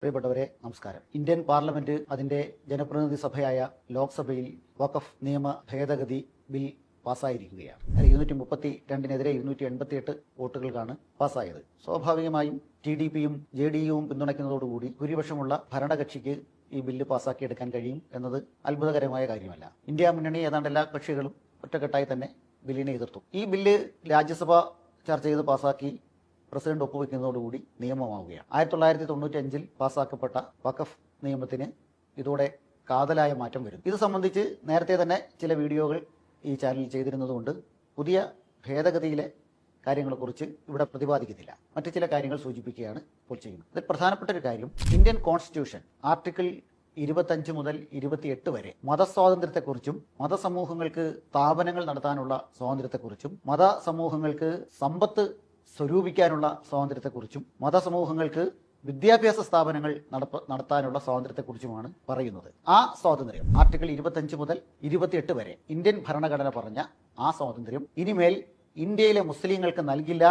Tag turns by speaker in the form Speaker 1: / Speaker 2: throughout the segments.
Speaker 1: പ്രിയപ്പെട്ടവരെ നമസ്കാരം. Indian parliament അതിന്റെ ജനപ്രതിനിധി സഭയായ ലോക്സഭയിൽ വഖഫ് നിയമ ഭേദഗതി ബിൽ പാസ്സായിരിക്കുകയാണ്. 232-നെതിരെ 288 വോട്ടുകൾക്കാണ് പാസ്സായത്. സ്വാഭാവികമായും TDPയും JDUവും പിന്തുണയ്ക്കുന്നതോടുകൂടി ഭൂരിപക്ഷമുള്ള ഭരണകക്ഷിക്ക് ഈ ബില്ല് പാസ്സാക്കിയെടുക്കാൻ കഴിയും എന്നത് അത്ഭുതകരമായ കാര്യമല്ല. ഇന്ത്യ മുന്നണി ഏതാണ്ട് എല്ലാ കക്ഷികളും ഒറ്റക്കെട്ടായി തന്നെ ബില്ലിനെ എതിർത്തു. ഈ ബില്ല് രാജ്യസഭ ചർച്ച ചെയ്ത് പാസ്സാക്കി പ്രസിഡന്റ് ഒപ്പുവെക്കുന്നതോടുകൂടി നിയമമാവുകയാണ്. 1995 പാസ്സാക്കപ്പെട്ട വഖഫ് നിയമത്തിന് ഇതോടെ കാതലായ മാറ്റം വരും. ഇത് സംബന്ധിച്ച് നേരത്തെ തന്നെ ചില വീഡിയോകൾ ഈ ചാനലിൽ ചെയ്തിരുന്നതുകൊണ്ട് പുതിയ ഭേദഗതിയിലെ കാര്യങ്ങളെക്കുറിച്ച് ഇവിടെ പ്രതിപാദിക്കുന്നില്ല. മറ്റു ചില കാര്യങ്ങൾ സൂചിപ്പിക്കുകയാണ് ഇപ്പോൾ ചെയ്യുന്നത്. ഇതിൽ പ്രധാനപ്പെട്ട ഒരു കാര്യം, ഇന്ത്യൻ കോൺസ്റ്റിറ്റ്യൂഷൻ ആർട്ടിക്കിൾ 25 മുതൽ 28 വരെ മതസ്വാതന്ത്ര്യത്തെക്കുറിച്ചും മതസമൂഹങ്ങൾക്ക് സ്ഥാപനങ്ങൾ നടത്താനുള്ള സ്വാതന്ത്ര്യത്തെക്കുറിച്ചും മതസമൂഹങ്ങൾക്ക് സമ്പത്ത് സ്വരൂപിക്കാനുള്ള സ്വാതന്ത്ര്യത്തെക്കുറിച്ചും മതസമൂഹങ്ങൾക്ക് വിദ്യാഭ്യാസ സ്ഥാപനങ്ങൾ നടത്താനുള്ള സ്വാതന്ത്ര്യത്തെക്കുറിച്ചുമാണ് പറയുന്നത്. ആ സ്വാതന്ത്ര്യം ആർട്ടിക്കിൾ 25 മുതൽ 28 വരെ ഇന്ത്യൻ ഭരണഘടന പറഞ്ഞ ആ സ്വാതന്ത്ര്യം ഇനിമേൽ ഇന്ത്യയിലെ മുസ്ലിങ്ങൾക്ക് നൽകില്ല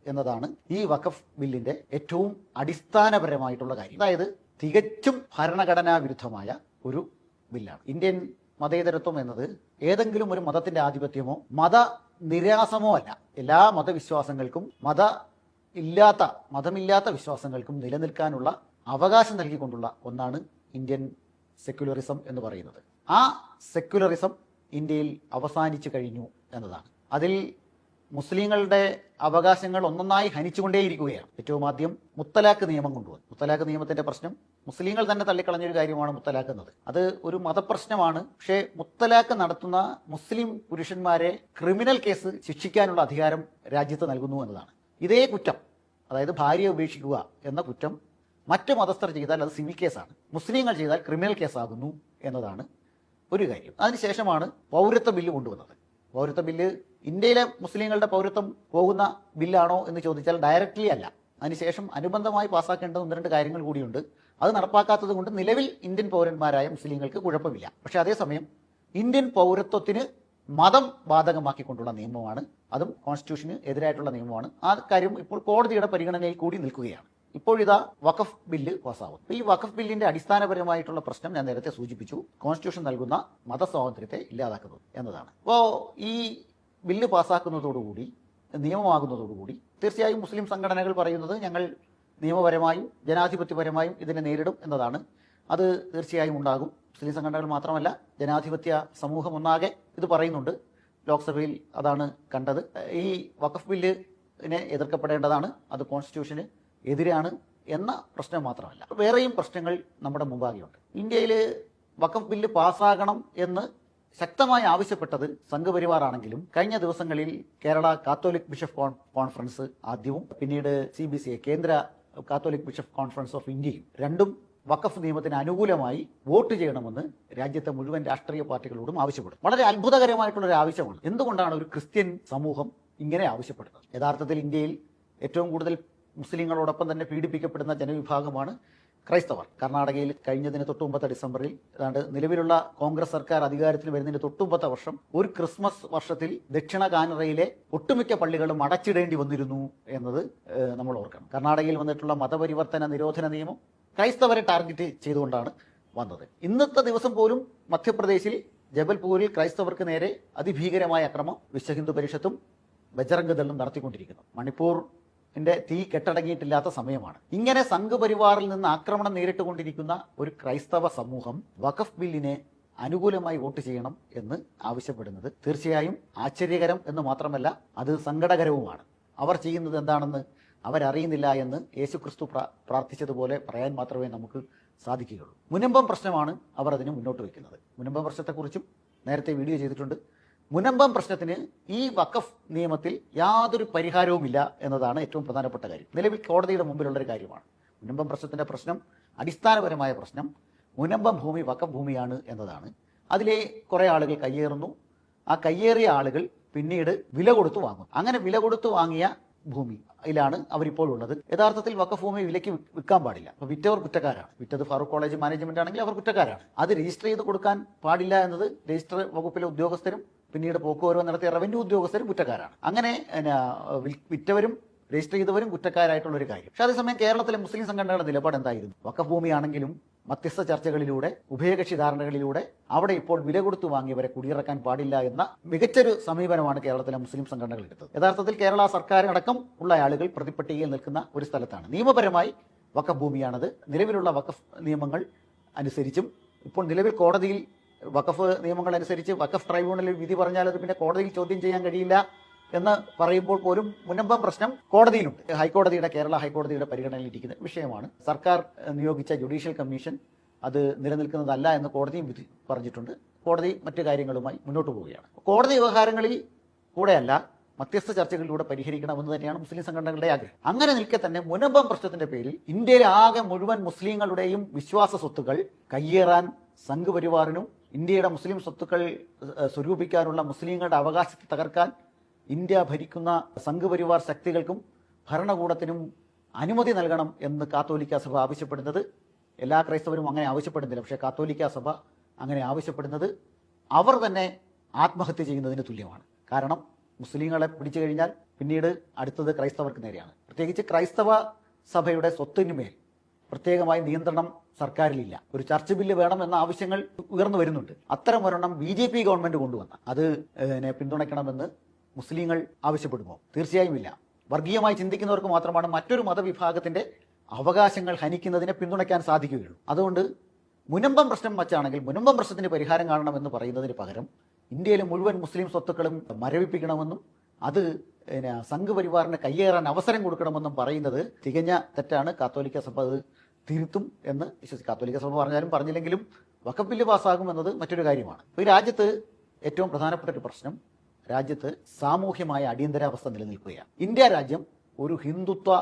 Speaker 1: എന്നതാണ് ഈ വഖഫ് ബില്ലിന്റെ ഏറ്റവും അടിസ്ഥാനപരമായിട്ടുള്ള കാര്യം. അതായത് തികച്ചും ഭരണഘടനാ വിരുദ്ധമായ ഒരു ബില്ലാണ്. ഇന്ത്യൻ മതേതരത്വം എന്നത് ഏതെങ്കിലും ഒരു മതത്തിന്റെ ആധിപത്യമോ മത നിരാസമോ അല്ല. എല്ലാ മതവിശ്വാസങ്ങൾക്കും മതമില്ലാത്ത വിശ്വാസങ്ങൾക്കും നിലനിൽക്കാനുള്ള അവകാശം നൽകിക്കൊണ്ടുള്ള ഒന്നാണ് ഇന്ത്യൻ സെക്യുലറിസം എന്ന് പറയുന്നത്. ആ സെക്യുലറിസം ഇന്ത്യയിൽ അവസാനിച്ചു കഴിഞ്ഞു എന്നതാണ്. അതിൽ മുസ്ലിങ്ങളുടെ അവകാശങ്ങൾ ഒന്നൊന്നായി ഹനിച്ചുകൊണ്ടേയിരിക്കുകയാണ്. ഏറ്റവും ആദ്യം മുത്തലാഖ് നിയമം കൊണ്ടുവന്നു. മുത്തലാഖ് നിയമത്തിന്റെ പ്രശ്നം മുസ്ലിങ്ങൾ തന്നെ തള്ളിക്കളഞ്ഞൊരു കാര്യമാണ് മുത്തലാഖ് എന്നത്. അത് ഒരു മതപ്രശ്നമാണ്. പക്ഷേ മുത്തലാഖ് നടത്തുന്ന മുസ്ലിം പുരുഷന്മാരെ ക്രിമിനൽ കേസ് ശിക്ഷിക്കാനുള്ള അധികാരം രാജ്യത്ത് നൽകുന്നു എന്നതാണ്. ഇതേ കുറ്റം, അതായത് ഭാര്യയെ ഉപേക്ഷിക്കുക എന്ന കുറ്റം മറ്റ് മതസ്ഥർ ചെയ്താൽ അത് സിവിൽ കേസാണ്, മുസ്ലിങ്ങൾ ചെയ്താൽ ക്രിമിനൽ കേസാകുന്നു എന്നതാണ് ഒരു കാര്യം. അതിനുശേഷമാണ് പൗരത്വ ബില്ല് കൊണ്ടുവന്നത്. പൗരത്വ ബില്ല് ഇന്ത്യയിലെ മുസ്ലിങ്ങളുടെ പൗരത്വം പോകുന്ന ബില്ലാണോ എന്ന് ചോദിച്ചാൽ ഡയറക്റ്റ്ലി അല്ല. അതിനുശേഷം അനുബന്ധമായി പാസ്സാക്കേണ്ട 1-2 കാര്യങ്ങൾ കൂടിയുണ്ട്. അത് നടപ്പാക്കാത്തത് കൊണ്ട് നിലവിൽ ഇന്ത്യൻ പൗരന്മാരായ മുസ്ലിങ്ങൾക്ക് കുഴപ്പമില്ല. പക്ഷെ അതേസമയം ഇന്ത്യൻ പൗരത്വത്തിന് മതം ബാധകമാക്കിക്കൊണ്ടുള്ള നിയമമാണ്, അതും കോൺസ്റ്റിറ്റ്യൂഷന് എതിരായിട്ടുള്ള നിയമമാണ്. ആ കാര്യം ഇപ്പോൾ കോടതിയുടെ പരിഗണനയിൽ കൂടി നിൽക്കുകയാണ്. ഇപ്പോഴിതാ വഖഫ് ബില്ല് പാസ്സാവും. ഈ വഖഫ് ബില്ലിന്റെ അടിസ്ഥാനപരമായിട്ടുള്ള പ്രശ്നം ഞാൻ നേരത്തെ സൂചിപ്പിച്ചു. കോൺസ്റ്റിറ്റ്യൂഷൻ നൽകുന്ന മതസ്വാതന്ത്ര്യത്തെ ഇല്ലാതാക്കുന്നത് എന്നതാണ്. അപ്പോൾ ഈ ബില്ല് പാസ്സാക്കുന്നതോടുകൂടി, നിയമമാകുന്നതോടുകൂടി തീർച്ചയായും മുസ്ലിം സംഘടനകൾ പറയുന്നത് ഞങ്ങൾ നിയമപരമായും ജനാധിപത്യപരമായും ഇതിനെ നേരിടും എന്നതാണ്. അത് തീർച്ചയായും ഉണ്ടാകും. മുസ്ലിം സംഘടനകൾ മാത്രമല്ല, ജനാധിപത്യ സമൂഹം ഒന്നാകെ ഇത് പറയുന്നുണ്ട്. ലോക്സഭയിൽ അതാണ് കണ്ടത്. ഈ വഖഫ് ബില്ലിനെ എതിർക്കപ്പെടേണ്ടതാണ്, അത് കോൺസ്റ്റിറ്റ്യൂഷന് എതിരാണ് എന്ന പ്രശ്നം മാത്രമല്ല, വേറെയും പ്രശ്നങ്ങൾ നമ്മുടെ മുമ്പാകെയുണ്ട്. ഇന്ത്യയിൽ വഖഫ് ബില്ല് പാസ്സാകണം എന്ന് ശക്തമായി ആവശ്യപ്പെട്ടത് സംഘപരിവാറാണെങ്കിലും കഴിഞ്ഞ ദിവസങ്ങളിൽ കേരള കാത്തോലിക് ബിഷപ്പ് കോൺഫറൻസ് ആദ്യവും പിന്നീട് CBCI കേന്ദ്ര കാത്തോലിക് ബിഷപ്പ് കോൺഫറൻസ് ഓഫ് ഇന്ത്യയും രണ്ടും വഖഫ് നിയമത്തിന് അനുകൂലമായി വോട്ട് ചെയ്യണമെന്ന് രാജ്യത്തെ മുഴുവൻ രാഷ്ട്രീയ പാർട്ടികളോടും ആവശ്യപ്പെടും. വളരെ അത്ഭുതകരമായിട്ടുള്ള ഒരു ആവശ്യമാണ്. എന്തുകൊണ്ടാണ് ഒരു ക്രിസ്ത്യൻ സമൂഹം ഇങ്ങനെ ആവശ്യപ്പെടുന്നത്? യഥാർത്ഥത്തിൽ ഇന്ത്യയിൽ ഏറ്റവും കൂടുതൽ മുസ്ലിങ്ങളോടൊപ്പം തന്നെ പീഡിപ്പിക്കപ്പെടുന്ന ജനവിഭാഗമാണ് ക്രൈസ്തവർ. കർണാടകയിൽ കഴിഞ്ഞതിന് തൊട്ടുമുമ്പത്തെ ഡിസംബറിൽ ഏതാണ്ട് നിലവിലുള്ള കോൺഗ്രസ് സർക്കാർ അധികാരത്തിൽ വരുന്നതിന് തൊട്ടുമുമ്പത്തെ വർഷം ഒരു ക്രിസ്മസ് വർഷത്തിൽ ദക്ഷിണ കാനറയിലെ ഒട്ടുമിക്ക പള്ളികളും അടച്ചിടേണ്ടി വന്നിരുന്നു എന്നത് നമ്മൾ ഓർക്കണം. കർണാടകയിൽ വന്നിട്ടുള്ള മതപരിവർത്തന നിരോധന നിയമം ക്രൈസ്തവരെ ടാർഗറ്റ് ചെയ്തുകൊണ്ടാണ് വന്നത്. ഇന്നത്തെ ദിവസം പോലും മധ്യപ്രദേശിൽ ജബൽപൂരിൽ ക്രൈസ്തവർക്ക് നേരെ അതിഭീകരമായ അക്രമം വിശ്വഹിന്ദു പരിഷത്തും ബജറംഗ് ദളും നടത്തിക്കൊണ്ടിരിക്കുന്നു. മണിപ്പൂരിന്റെ തീ കെട്ടടങ്ങിയിട്ടില്ലാത്ത സമയമാണ്. ഇങ്ങനെ സംഘപരിവാറിൽ നിന്ന് ആക്രമണം നേരിട്ടുകൊണ്ടിരിക്കുന്ന ഒരു ക്രൈസ്തവ സമൂഹം വഖഫ് ബില്ലിനെ അനുകൂലമായി വോട്ട് ചെയ്യണം എന്ന് ആവശ്യപ്പെടുന്നത് തീർച്ചയായും ആശ്ചര്യകരം എന്ന് മാത്രമല്ല, അത് സങ്കടകരവുമാണ്. അവർ ചെയ്യുന്നത് എന്താണെന്ന് അവരറിയുന്നില്ല എന്ന് യേശുക്രിസ്തു പ്രാർത്ഥിച്ചതുപോലെ പറയാൻ മാത്രമേ നമുക്ക് സാധിക്കുകയുള്ളൂ. മുനമ്പം പ്രശ്നമാണ് അവർ അതിന് മുന്നോട്ട് വയ്ക്കുന്നത്. മുനമ്പം പ്രശ്നത്തെക്കുറിച്ചും നേരത്തെ വീഡിയോ ചെയ്തിട്ടുണ്ട്. മുനമ്പം പ്രശ്നത്തിന് ഈ വഖഫ് നിയമത്തിൽ യാതൊരു പരിഹാരവുമില്ല എന്നതാണ് ഏറ്റവും പ്രധാനപ്പെട്ട കാര്യം. നിലവിൽ കോടതിയുടെ മുമ്പിലുള്ളൊരു കാര്യമാണ്. മുനമ്പം പ്രശ്നത്തിന്റെ പ്രശ്നം, അടിസ്ഥാനപരമായ പ്രശ്നം മുനമ്പം ഭൂമി വഖഫ് ഭൂമിയാണ് എന്നതാണ്. അതിലെ കുറേ ആളുകൾ കയ്യേറുന്നു. ആ കയ്യേറിയ ആളുകൾ പിന്നീട് വില കൊടുത്തു വാങ്ങും. അങ്ങനെ വില കൊടുത്തു വാങ്ങിയ ഭൂമിയിലാണ് അവരിപ്പോഴുള്ളത്. യഥാർത്ഥത്തിൽ വഖഫ് ഭൂമി വിലയ്ക്ക് വിൽക്കാൻ പാടില്ല. അപ്പോൾ വിറ്റവർ കുറ്റക്കാരാണ്. വിറ്റത് ഫാറൂഖ് കോളേജ് മാനേജ്മെന്റ് ആണെങ്കിൽ അവർ കുറ്റക്കാരാണ്. അത് രജിസ്റ്റർ ചെയ്ത് കൊടുക്കാൻ പാടില്ല എന്നത് രജിസ്റ്റർ വകുപ്പിലെ ഉദ്യോഗസ്ഥരും പിന്നീട് പോക്കുവരവ് നടത്തിയ റവന്യൂ ഉദ്യോഗസ്ഥരും കുറ്റക്കാരാണ്. അങ്ങനെ വിറ്റവരും രജിസ്റ്റർ ചെയ്തവരും കുറ്റക്കാരായിട്ടുള്ള ഒരു കാര്യം. പക്ഷെ അതേസമയം കേരളത്തിലെ മുസ്ലിം സംഘടനകളുടെ നിലപാട് എന്തായിരുന്നു? വഖഫ് ഭൂമിയാണെങ്കിലും മധ്യസ്ഥ ചർച്ചകളിലൂടെ ഉഭയകക്ഷി ധാരണകളിലൂടെ അവിടെ ഇപ്പോൾ വില കൊടുത്തു വാങ്ങിയവരെ കുടിയിറക്കാൻ പാടില്ല എന്ന മികച്ചൊരു സമീപനമാണ് കേരളത്തിലെ മുസ്ലിം സംഘടനകൾ എടുത്തത്. യഥാർത്ഥത്തിൽ കേരള സർക്കാരിനടക്കം ഉള്ള ആളുകൾ പ്രതിപട്ടികയിൽ നിൽക്കുന്ന ഒരു സ്ഥലത്താണ്. നിയമപരമായി വഖഫ് ഭൂമിയാണത്. നിലവിലുള്ള വഖഫ് നിയമങ്ങൾ അനുസരിച്ചും ഇപ്പോൾ നിലവിൽ കോടതിയിൽ വഖഫ് നിയമങ്ങൾ അനുസരിച്ച് വഖഫ് ട്രൈബ്യൂണലിൽ വിധി പറഞ്ഞാൽ അത് പിന്നെ കോടതിയിൽ ചോദ്യം ചെയ്യാൻ കഴിയില്ല എന്ന് പറയുമ്പോൾ പോലും മുനമ്പം പ്രശ്നം കോടതിയിലുണ്ട്. കേരള ഹൈക്കോടതിയുടെ പരിഗണനയിലിരിക്കുന്ന വിഷയമാണ്. സർക്കാർ നിയോഗിച്ച ജുഡീഷ്യൽ കമ്മീഷൻ അത് നിലനിൽക്കുന്നതല്ല എന്ന് കോടതിയും വിധി പറഞ്ഞിട്ടുണ്ട്. കോടതി മറ്റു കാര്യങ്ങളുമായി മുന്നോട്ട് പോവുകയാണ്. കോടതി വ്യവഹാരങ്ങളിൽ കൂടെയല്ല മധ്യസ്ഥ ചർച്ചകളിലൂടെ പരിഹരിക്കണമെന്ന് തന്നെയാണ് മുസ്ലിം സംഘടനകളുടെ ആഗ്രഹം. അങ്ങനെ നിൽക്കെ തന്നെ മുനമ്പം പ്രശ്നത്തിന്റെ പേരിൽ ഇന്ത്യയിലെ ആകെ മുഴുവൻ മുസ്ലിങ്ങളുടെയും വിശ്വാസ സ്വത്തുക്കൾ കയ്യേറാൻ സംഘ് പരിവാറിനും ഇന്ത്യയുടെ മുസ്ലിം സ്വത്തുക്കൾ സ്വരൂപിക്കാനുള്ള മുസ്ലിങ്ങളുടെ അവകാശത്തെ തകർക്കാൻ ഇന്ത്യ ഭരിക്കുന്ന സംഘ് പരിവാർ ശക്തികൾക്കും ഭരണകൂടത്തിനും അനുമതി നൽകണം എന്ന് കാത്തോലിക്ക സഭ ആവശ്യപ്പെടുന്നത്, എല്ലാ ക്രൈസ്തവരും അങ്ങനെ ആവശ്യപ്പെടുന്നില്ല, പക്ഷേ കാത്തോലിക്ക സഭ അങ്ങനെ ആവശ്യപ്പെടുന്നത് അവർ തന്നെ ആത്മഹത്യ ചെയ്യുന്നതിന് തുല്യമാണ്. കാരണം മുസ്ലിങ്ങളെ പിടിച്ചു കഴിഞ്ഞാൽ പിന്നീട് അടുത്തത് ക്രൈസ്തവർക്ക് നേരെയാണ്. പ്രത്യേകിച്ച് ക്രൈസ്തവ സഭയുടെ സ്വത്തിനുമേൽ പ്രത്യേകമായി നിയന്ത്രണം സർക്കാരിലില്ല. ഒരു ചർച്ച് ബില്ല് വേണം എന്ന ആവശ്യങ്ങൾ ഉയർന്നു വരുന്നുണ്ട്. അത്തരം ഒരെണ്ണം BJP ഗവൺമെന്റ് കൊണ്ടുവന്ന അത് പിന്തുണയ്ക്കണമെന്ന് മുസ്ലിങ്ങൾ ആവശ്യപ്പെടുമോ? തീർച്ചയായും ഇല്ല. വർഗീയമായി ചിന്തിക്കുന്നവർക്ക് മാത്രമാണ് മറ്റൊരു മതവിഭാഗത്തിന്റെ അവകാശങ്ങൾ ഹനിക്കുന്നതിനെ പിന്തുണയ്ക്കാൻ സാധിക്കുകയുള്ളൂ. അതുകൊണ്ട് മുനമ്പം പ്രശ്നം വച്ചാണെങ്കിൽ മുനമ്പം പ്രശ്നത്തിന് പരിഹാരം കാണണമെന്ന് പറയുന്നതിന് പകരം ഇന്ത്യയിലെ മുഴുവൻ മുസ്ലിം സ്വത്തുക്കളും മരവിപ്പിക്കണമെന്നും അത് സംഘ് പരിവാറിന് കയ്യേറാൻ അവസരം കൊടുക്കണമെന്നും പറയുന്നത് തികഞ്ഞ തെറ്റാണ്. കാത്തോലിക്ക സഭ അത് തിരുത്തും എന്ന് വിശ്വസിക്കും. കാത്തോലിക്ക സഭ പറഞ്ഞാലും പറഞ്ഞില്ലെങ്കിലും വഖഫ് ബില്ല് പാസ്സാകും എന്നത് മറ്റൊരു കാര്യമാണ്. ഈ രാജ്യത്ത് ഏറ്റവും പ്രധാനപ്പെട്ട ഒരു പ്രശ്നം, രാജ്യത്ത് സാമൂഹ്യമായ അടിയന്തരാവസ്ഥ നിലനിൽക്കുകയാണ്. ഇന്ത്യ രാജ്യം ഒരു ഹിന്ദുത്വ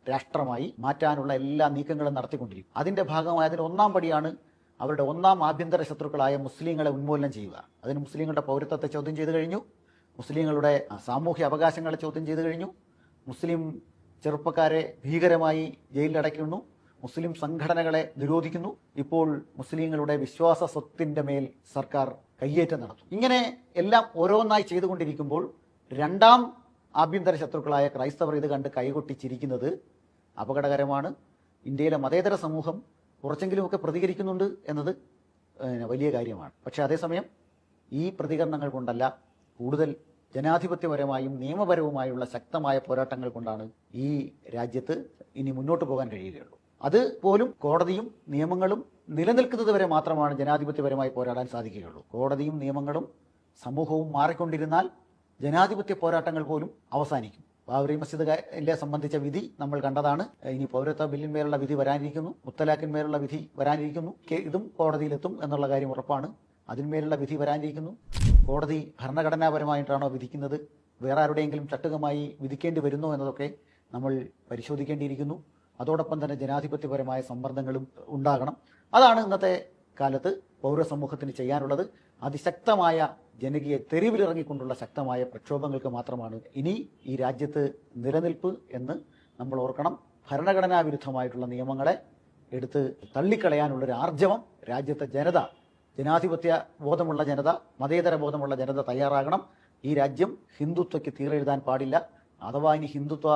Speaker 1: രാഷ്ട്രമായി മാറ്റാനുള്ള എല്ലാ നീക്കങ്ങളും നടത്തിക്കൊണ്ടിരിക്കും. അതിന്റെ ഭാഗമായി അതിന് ഒന്നാം പടിയാണ് അവരുടെ ഒന്നാം ആഭ്യന്തര ശത്രുക്കളായ മുസ്ലിങ്ങളെ ഉന്മൂലനം ചെയ്യുക. അതിന് മുസ്ലിങ്ങളുടെ പൗരത്വത്തെ ചോദ്യം ചെയ്തു കഴിഞ്ഞു, മുസ്ലിങ്ങളുടെ സാമൂഹ്യ അവകാശങ്ങളെ ചോദ്യം ചെയ്തു കഴിഞ്ഞു, മുസ്ലിം ചെറുപ്പക്കാരെ ഭീകരമായി ജയിലിലടയ്ക്കുന്നു, മുസ്ലിം സംഘടനകളെ നിരോധിക്കുന്നു, ഇപ്പോൾ മുസ്ലിങ്ങളുടെ വിശ്വാസ സ്വത്തിന്റെ മേൽ സർക്കാർ കയ്യേറ്റം നടത്തും. ഇങ്ങനെ എല്ലാം ഓരോന്നായി ചെയ്തുകൊണ്ടിരിക്കുമ്പോൾ രണ്ടാം ആഭ്യന്തര ശത്രുക്കളായ ക്രൈസ്തവർ ഇത് കണ്ട് കൈകൊട്ടിച്ചിരിക്കുന്നത് അപകടകരമാണ്. ഇന്ത്യയിലെ മതേതര സമൂഹം കുറച്ചെങ്കിലുമൊക്കെ പ്രതികരിക്കുന്നുണ്ട് എന്നത് വലിയ കാര്യമാണ്. പക്ഷേ അതേസമയം ഈ പ്രതികരണങ്ങൾ കൊണ്ടല്ല, കൂടുതൽ ജനാധിപത്യപരമായും നിയമപരവുമായുള്ള ശക്തമായ പോരാട്ടങ്ങൾ കൊണ്ടാണ് ഈ രാജ്യത്ത് ഇനി മുന്നോട്ട് പോകാൻ കഴിയുകയുള്ളൂ. അത് പോലും കോടതിയും നിയമങ്ങളും നിലനിൽക്കുന്നത് വരെ മാത്രമാണ് ജനാധിപത്യപരമായി പോരാടാൻ സാധിക്കുകയുള്ളൂ. കോടതിയും നിയമങ്ങളും സമൂഹവും മാറിക്കൊണ്ടിരുന്നാൽ ജനാധിപത്യ പോരാട്ടങ്ങൾ പോലും അവസാനിക്കും. ബാബറി മസ്ജിദിനെ സംബന്ധിച്ച വിധി നമ്മൾ കണ്ടതാണ്. ഇനി പൗരത്വ ബില്ലിന്മേലുള്ള വിധി വരാനിരിക്കുന്നു, മുത്തലാഖിന്മേലുള്ള വിധി വരാനിരിക്കുന്നു. ഇതും കോടതിയിലെത്തും എന്നുള്ള കാര്യം ഉറപ്പാണ്. അതിന്മേലുള്ള വിധി വരാനിരിക്കുന്നു. കോടതി ഭരണഘടനാപരമായിട്ടാണോ വിധിക്കുന്നത്, വേറെ ആരുടെയെങ്കിലും ചട്ടുകമായി വിധിക്കേണ്ടി വരുന്നോ എന്നതൊക്കെ നമ്മൾ പരിശോധിക്കേണ്ടിയിരിക്കുന്നു. അതോടൊപ്പം തന്നെ ജനാധിപത്യപരമായ സമ്മർദ്ദങ്ങളും ഉണ്ടാകണം. അതാണ് ഇന്നത്തെ കാലത്ത് പൗരസമൂഹത്തിന് ചെയ്യാനുള്ളത്. അതിശക്തമായ ജനകീയ തെരുവിലിറങ്ങിക്കൊണ്ടുള്ള ശക്തമായ പ്രക്ഷോഭങ്ങൾക്ക് മാത്രമാണ് ഇനി ഈ രാജ്യത്ത് നിലനിൽപ്പ് എന്ന് നമ്മൾ ഓർക്കണം. ഭരണഘടനാ വിരുദ്ധമായിട്ടുള്ള നിയമങ്ങളെ എടുത്ത് തള്ളിക്കളയാനുള്ളൊരു ആർജവം രാജ്യത്തെ ജനത, ജനാധിപത്യ ബോധമുള്ള ജനത, മതേതര ബോധമുള്ള ജനത തയ്യാറാകണം. ഈ രാജ്യം ഹിന്ദുത്വയ്ക്ക് തീരെഴുതാൻ പാടില്ല. അഥവാ ഇനി ഹിന്ദുത്വ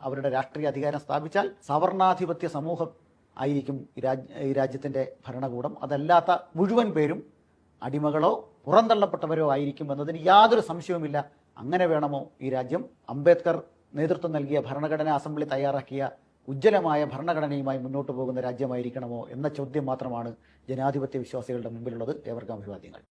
Speaker 1: അവരുടെ രാഷ്ട്രീയ അധികാരം സ്ഥാപിച്ചാൽ സവർണാധിപത്യ സമൂഹം ആയിരിക്കും ഈ രാജ്യത്തിന്റെ ഭരണകൂടം. അതല്ലാത്ത മുഴുവൻ പേരും അടിമകളോ പുറന്തള്ളപ്പെട്ടവരോ ആയിരിക്കും എന്നതിന് യാതൊരു സംശയവുമില്ല. അങ്ങനെ വേണമോ ഈ രാജ്യം? അംബേദ്കർ നേതൃത്വം നൽകിയ ഭരണഘടനാ അസംബ്ലി തയ്യാറാക്കിയ ഉജ്ജ്വലമായ ഭരണഘടനയുമായി മുന്നോട്ട് പോകുന്ന രാജ്യമായിരിക്കണമോ എന്ന ചോദ്യം മാത്രമാണ് ജനാധിപത്യ വിശ്വാസികളുടെ മുമ്പിലുള്ളത്. ഏവർക്കും അഭിവാദ്യങ്ങൾ.